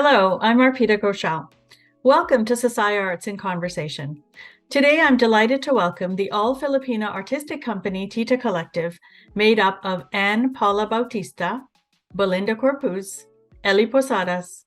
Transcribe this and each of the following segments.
Hello, I'm Arpita Ghoshal. Welcome to SesayArts in Conversation. Today, I'm delighted to welcome the all-Filipina artistic company Tita Collective, made up of Anne Paula Bautista, Belinda Corpuz, Eli Posadas,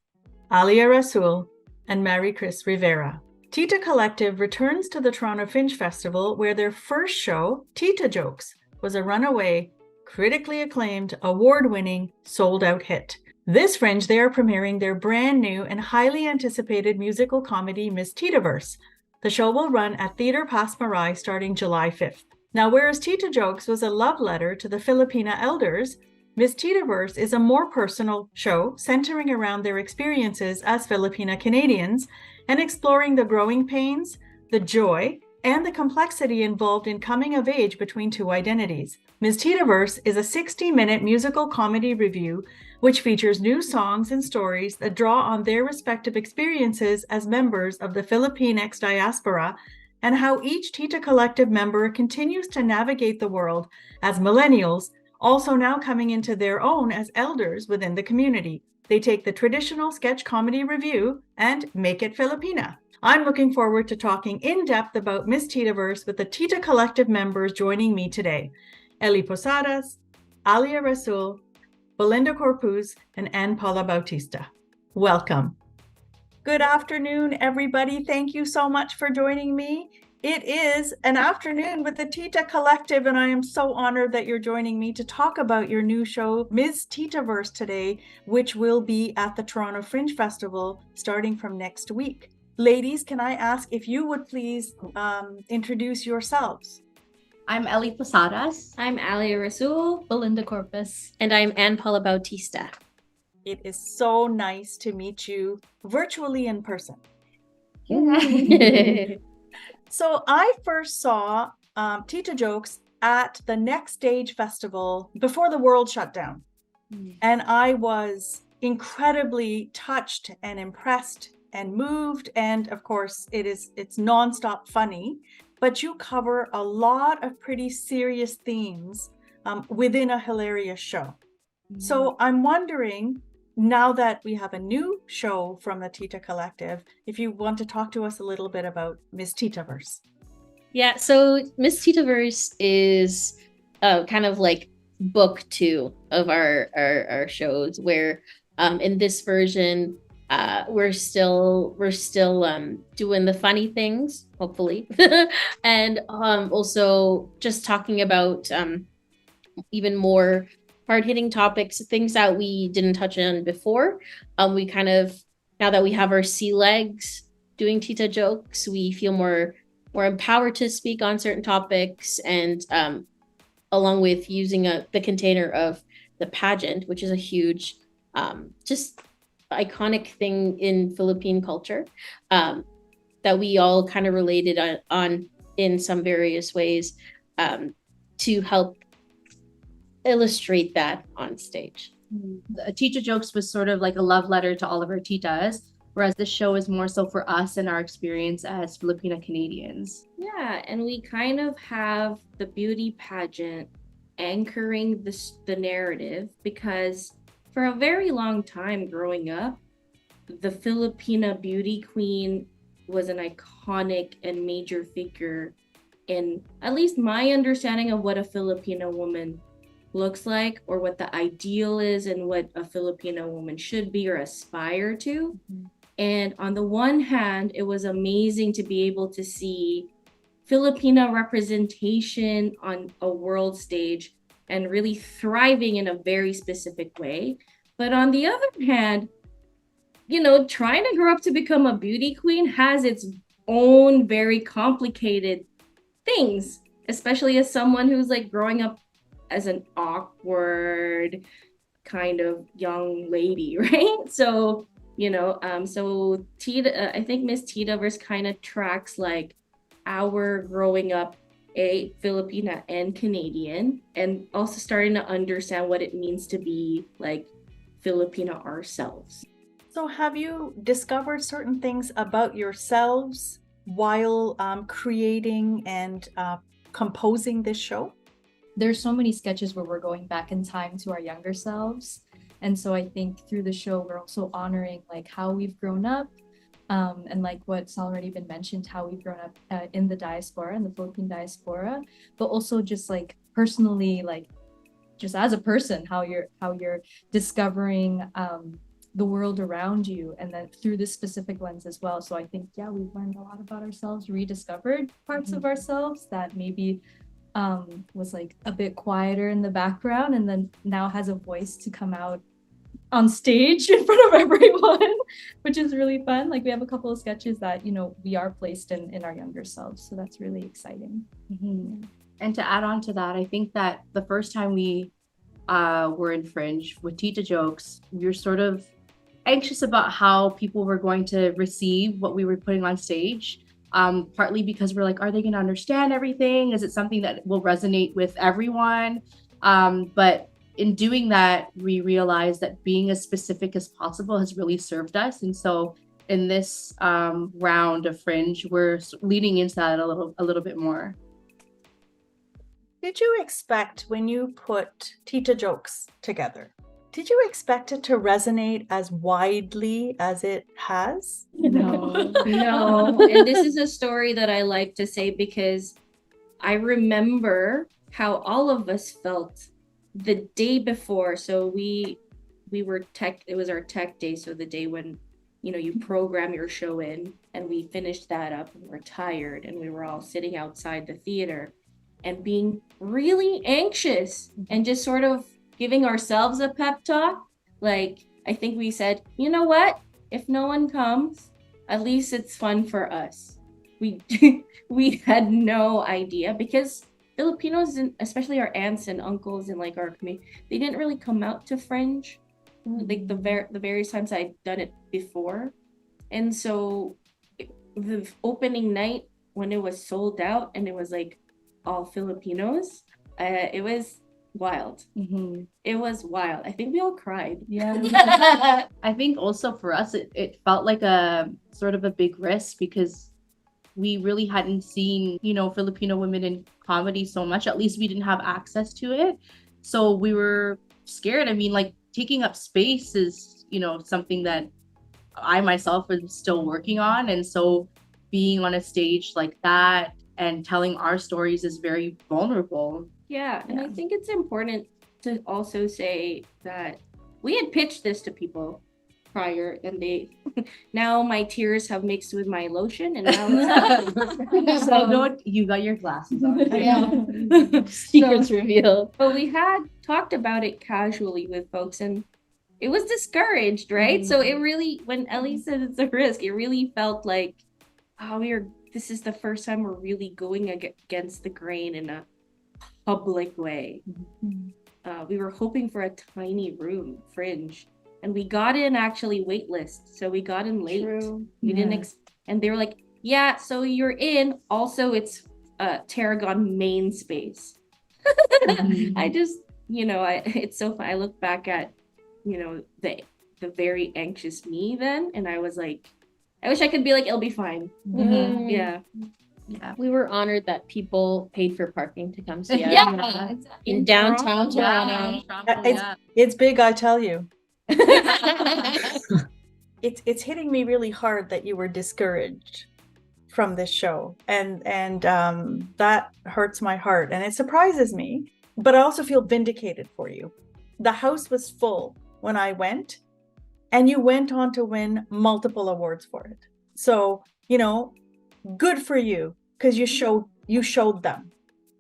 Alia Rasul, and Mary Chris Rivera. Tita Collective returns to the Toronto Fringe Festival, where their first show, Tita Jokes, was a runaway, critically acclaimed, award-winning, sold-out hit. This Fringe, they are premiering their brand new and highly anticipated musical comedy, Miss Titaverse. The show will run at Theatre Pas Maray starting July 5th. Now, whereas Tita Jokes was a love letter to the Filipina elders, Miss Titaverse is a more personal show centering around their experiences as Filipina Canadians and exploring the growing pains, the joy, and the complexity involved in coming of age between two identities. Miss Titaverse is a 60-minute musical comedy review which features new songs and stories that draw on their respective experiences as members of the Filipinx diaspora and how each Tita Collective member continues to navigate the world as millennials, also now coming into their own as elders within the community. They take the traditional sketch comedy review and make it Filipina. I'm looking forward to talking in depth about Miss Titaverse with the Tita Collective members joining me today. Eli Posadas, Alia Rasul, Belinda Corpuz, and Anne Paula Bautista. Welcome. Good afternoon, everybody. Thank you so much for joining me. It is an afternoon with the Tita Collective, and I am so honored that you're joining me to talk about your new show, Ms. Titaverse, today, which will be at the Toronto Fringe Festival starting from next week. Ladies, can I ask if you would please introduce yourselves? I'm Eli Posadas. I'm Alia Rasul. Belinda Corpus. And I'm Anne Paula Bautista. It is so nice to meet you virtually in person. So I first saw Tita Jokes at the Next Stage Festival before the world shut down. And I was incredibly touched and impressed and moved. And of course, it's nonstop funny. But you cover a lot of pretty serious themes within a hilarious show. So I'm wondering, now that we have a new show from the Tita Collective, if you want to talk to us a little bit about Miss Titaverse. Yeah, so Miss Titaverse is kind of like book 2 of our shows, where in this version, we're still doing the funny things, hopefully, and also just talking about even more hard-hitting topics, things that we didn't touch on before. We kind of, now that we have our sea legs doing Tita Jokes, we feel more empowered to speak on certain topics, and along with using the container of the pageant, which is a huge just iconic thing in Philippine culture, that we all kind of related on in some various ways, to help illustrate that on stage. Tita Jokes was sort of like a love letter to all of our titas, whereas this show is more so for us and our experience as Filipina Canadians. Yeah, and we kind of have the beauty pageant anchoring the narrative, because for a very long time growing up, the Filipina beauty queen was an iconic and major figure in at least my understanding of what a Filipina woman looks like, or what the ideal is, and what a Filipina woman should be or aspire to. And on the one hand, it was amazing to be able to see Filipina representation on a world stage and really thriving in a very specific way. But on the other hand, trying to grow up to become a beauty queen has its own very complicated things, especially as someone who's like growing up as an awkward kind of young lady, right? So, so Tita, I think Miss Titaverse kind of tracks like our growing up a Filipina and Canadian, and also starting to understand what it means to be like Filipina ourselves. So have you discovered certain things about yourselves while creating and composing this show? There's so many sketches where we're going back in time to our younger selves. And so I think through the show, we're also honoring like how we've grown up, and like what's already been mentioned, how we've grown up in the diaspora, in the Philippine diaspora, but also just like personally, like just as a person, how you're discovering the world around you, and then through this specific lens as well. So I think, yeah, we've learned a lot about ourselves, rediscovered parts of ourselves that maybe was like a bit quieter in the background, and then now has a voice to come out on stage in front of everyone, which is really fun. Like we have a couple of sketches that, you know, we are placed in our younger selves. So that's really exciting. Mm-hmm. And to add on to that, I think that the first time we were in Fringe with Tita Jokes, we were sort of anxious about how people were going to receive what we were putting on stage. Partly because we're like, are they going to understand everything? Is it something that will resonate with everyone? But in doing that, we realized that being as specific as possible has really served us. And so in this round of Fringe, we're leaning into that a little bit more. Did you expect when you put Tita Jokes together, did you expect it to resonate as widely as it has? No. And this is a story that I like to say because I remember how all of us felt the day before. So we were tech, it was our tech day. So the day when, you know, you program your show in, and we finished that up and we're tired, and we were all sitting outside the theater and being really anxious and just sort of giving ourselves a pep talk. Like, I think we said, you know what? If no one comes, at least it's fun for us. We had no idea, because Filipinos, especially our aunts and uncles in like our community, they didn't really come out to Fringe, like the various times I'd done it before. And so the opening night, when it was sold out and it was like all Filipinos, it was wild. Mm-hmm. It was wild. I think we all cried. Yeah. I think also for us, it felt like a sort of a big risk, because we really hadn't seen, you know, Filipino women in comedy so much. At least we didn't have access to it. So we were scared. I mean, like, taking up space is, you know, something that I myself am still working on. And so being on a stage like that and telling our stories is very vulnerable. Yeah, and I think it's important to also say that we had pitched this to people prior, and they now my tears have mixed with my lotion, and now So no, you got your glasses on. Yeah. Secrets revealed. But we had talked about it casually with folks, and it was discouraged, right? So it really, when Ellie said it's a risk, it really felt like, oh, this is the first time we're really going against the grain in a public way. We were hoping for a tiny room, Fringe, and we got in actually waitlist, so we got in late. True. We didn't and they were like, yeah, so you're in, also it's Tarragon main space. I just, you know, it's so fun. I look back at, you know, the very anxious me then, and I was like, I wish I could be like, it'll be fine. Yeah. We were honored that people paid for parking to come see us. Yeah, In downtown Toronto. It's big, I tell you. It's hitting me really hard that you were discouraged from this show, and that hurts my heart, and it surprises me, but I also feel vindicated for you. The house was full when I went, and you went on to win multiple awards for it. So, you know, good for you, because you showed them.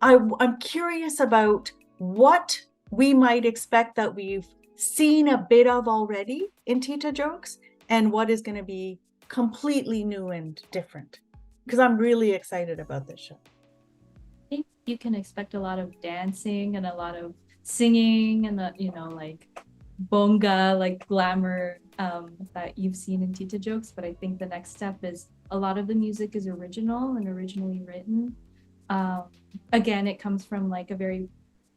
I'm curious about what we might expect that we've seen a bit of already in Tita Jokes, and what is going to be completely new and different, because I'm really excited about this show. I think you can expect a lot of dancing and a lot of singing, and you know, like bonga, like glamour that you've seen in Tita Jokes. But I think the next step is a lot of the music is original and originally written. Again, it comes from like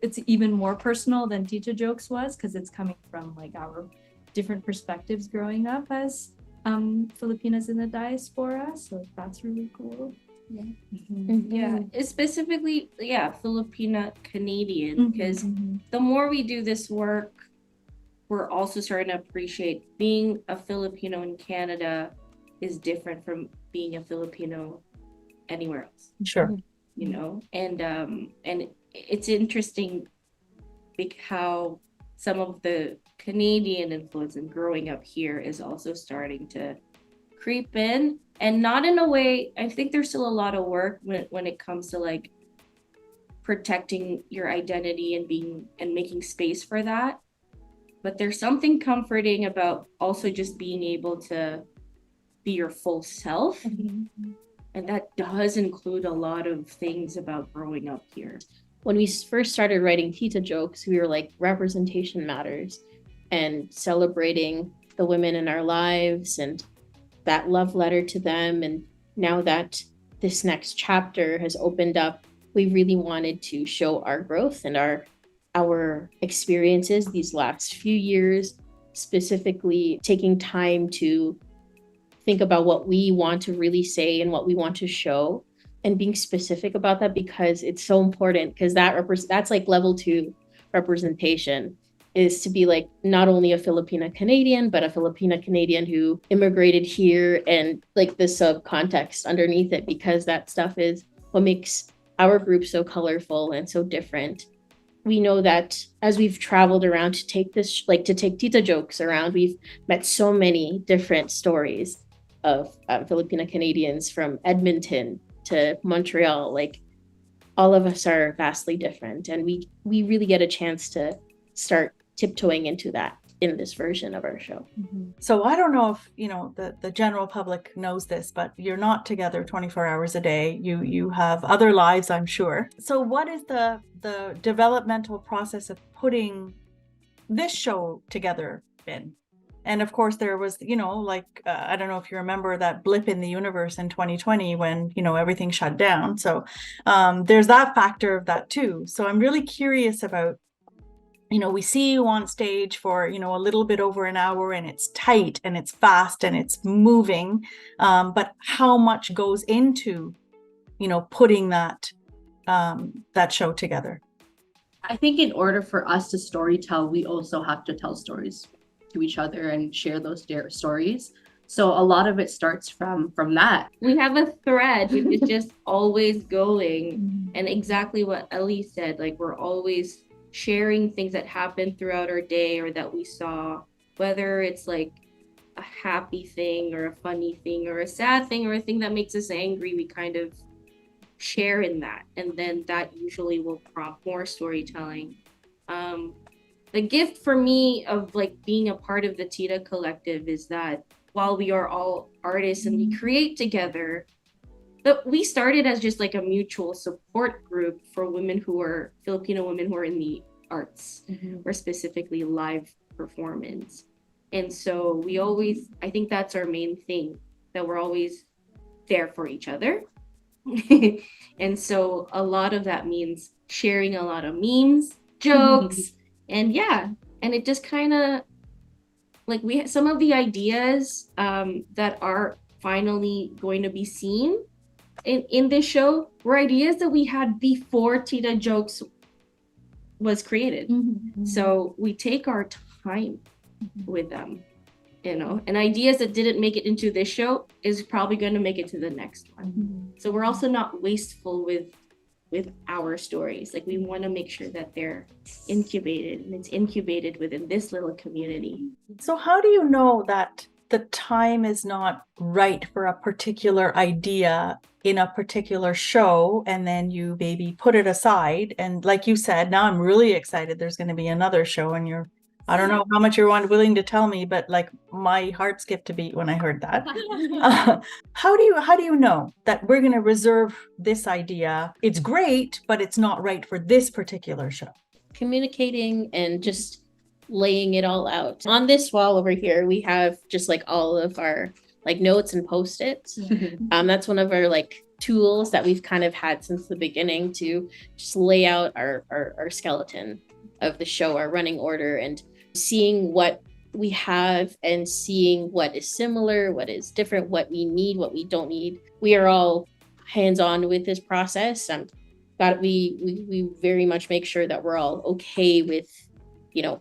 it's even more personal than Tita Jokes was, because it's coming from like our different perspectives growing up as Filipinas in the diaspora. So that's really cool. Yeah, it's specifically, Filipina Canadian, because the more we do this work, we're also starting to appreciate being a Filipino in Canada is different from being a Filipino anywhere else, Sure. you know. And it's interesting how some of the Canadian influence and growing up here is also starting to creep in, and not in a way. I think there's still a lot of work when it comes to like protecting your identity and being and making space for that. But there's something comforting about also just being able to be your full self. And that does include a lot of things about growing up here. When we first started writing Tita jokes, we were like, representation matters, and celebrating the women in our lives and that love letter to them. And now that this next chapter has opened up, we really wanted to show our growth and our experiences these last few years, specifically taking time to think about what we want to really say and what we want to show, and being specific about that, because it's so important, because that's like level 2 representation, is to be like not only a Filipina Canadian, but a Filipina Canadian who immigrated here, and like the subcontext underneath it, because that stuff is what makes our group so colorful and so different. We know that as we've traveled around to take Tita jokes around, we've met so many different stories of Filipina Canadians, from Edmonton to Montreal. Like, all of us are vastly different, and we really get a chance to start tiptoeing into that in this version of our show. So I don't know if the general public knows this, but you're not together 24 hours a day. You have other lives, I'm sure. So what is the developmental process of putting this show together been? And of course, there was, I don't know if you remember that blip in the universe in 2020 when, everything shut down. So there's that factor of that too. So I'm really curious about, we see you on stage for, a little bit over an hour, and it's tight and it's fast and it's moving. But how much goes into, putting that show together? I think in order for us to storytell, we also have to tell stories to each other and share those stories. So a lot of it starts from that. We have a thread which is just always going, and exactly what Ellie said, like we're always sharing things that happened throughout our day or that we saw, whether it's like a happy thing or a funny thing or a sad thing or a thing that makes us angry. We kind of share in that, and then that usually will prompt more storytelling. The gift for me of like being a part of the Tita collective is that while we are all artists and we create together, that we started as just like a mutual support group for women who are Filipino women who are in the arts, or specifically live performance. And so I think that's our main thing, that we're always there for each other. And so a lot of that means sharing a lot of memes, jokes, and it just kind of like some of the ideas that are finally going to be seen in this show were ideas that we had before Tita Jokes was created. So we take our time with them, and ideas that didn't make it into this show is probably going to make it to the next one. So we're also not wasteful with our stories. Like, we want to make sure that they're incubated, and it's incubated within this little community. So how do you know that the time is not right for a particular idea in a particular show, and then you maybe put it aside? And like you said, now I'm really excited there's going to be another show, and I don't know how much you're willing to tell me, but like my heart skipped a beat when I heard that. How do you know that we're going to reserve this idea? It's great, but it's not right for this particular show. Communicating and just laying it all out. On this wall over here, we have just like all of our like notes and post-its. That's one of our like tools that we've kind of had since the beginning, to just lay out our skeleton of the show, our running order, and seeing what we have and seeing what is similar, what is different, what we need, what we don't need. We are all hands-on with this process. We very much make sure that we're all okay with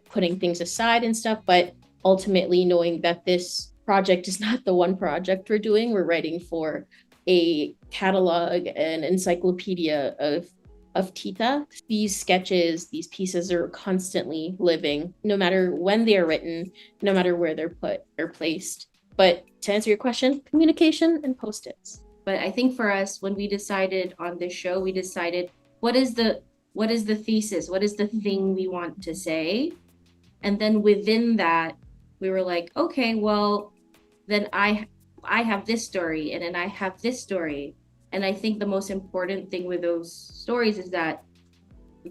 putting things aside and stuff, but ultimately knowing that this project is not the one project we're doing. We're writing for a catalog, an encyclopedia of Tita. These sketches, these pieces are constantly living, no matter when they're written, no matter where they're put or placed. But to answer your question, communication and post-its. But I think for us, when we decided on this show, we decided what is the thesis? What is the thing we want to say? And then within that, we were like, okay, well, then I have this story, and then I have this story. And I think the most important thing with those stories is that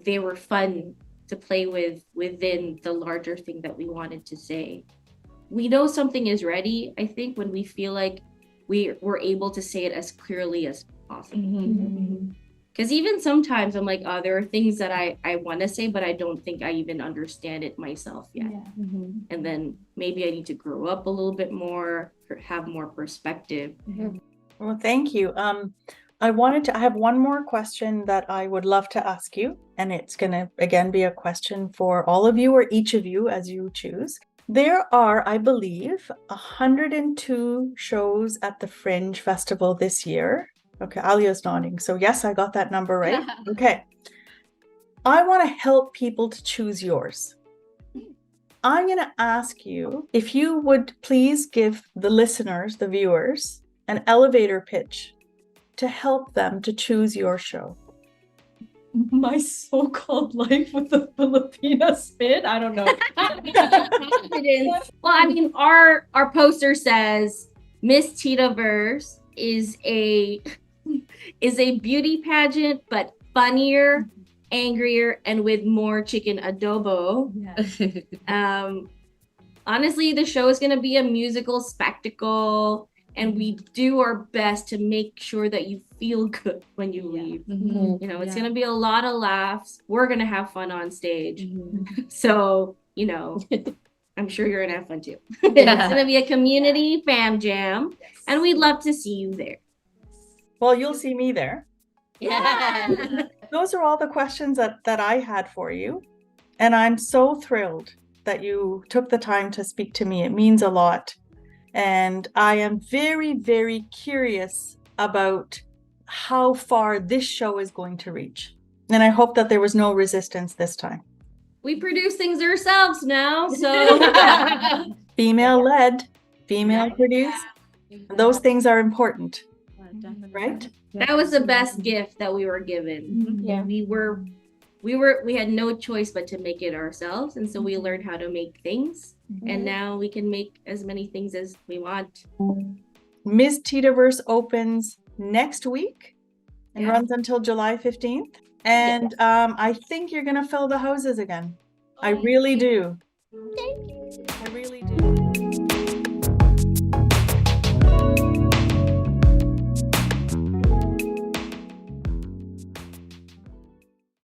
they were fun to play with within the larger thing that we wanted to say. We know something is ready, I think, when we feel like we were able to say it as clearly as possible. Because even sometimes I'm like, oh, there are things that I want to say, but I don't think I even understand it myself yet. And then maybe I need to grow up a little bit more, have more perspective. Well, thank you. I have one more question that I would love to ask you, and it's going to, again, be a question for all of you or each of you as you choose. There are, I believe, 102 shows at the Fringe Festival this year. Okay, Alia's nodding. So yes, I got that number right. Okay. I want to help people to choose yours. I'm going to ask you if you would please give the listeners, the viewers, an elevator pitch to help them to choose your show. My so-called life with the Filipina spin. I don't know. Well, I mean, our poster says Miss Titaverse is a beauty pageant, but funnier, angrier, and with more chicken adobo. Honestly, the show is going to be a musical spectacle, and we do our best to make sure that you feel good when you leave. It's going to be a lot of laughs. We're going to have fun on stage. So, I'm sure you're going to have fun too. It's going to be a community fam jam, and we'd love to see you there. Well, you'll see me there. Those are all the questions that I had for you. And I'm so thrilled that you took the time to speak to me. It means a lot. And I am very, very curious about how far this show is going to reach. And I hope that there was no resistance this time. We produce things ourselves now, so female-led, female-produced. Those things are important, right? That was the best gift that we were given. We had no choice but to make it ourselves, and so we learned how to make things, and now we can make as many things as we want. Miss Titaverse opens next week and runs until July 15th. And I think you're going to fill the houses again. I really do. Thank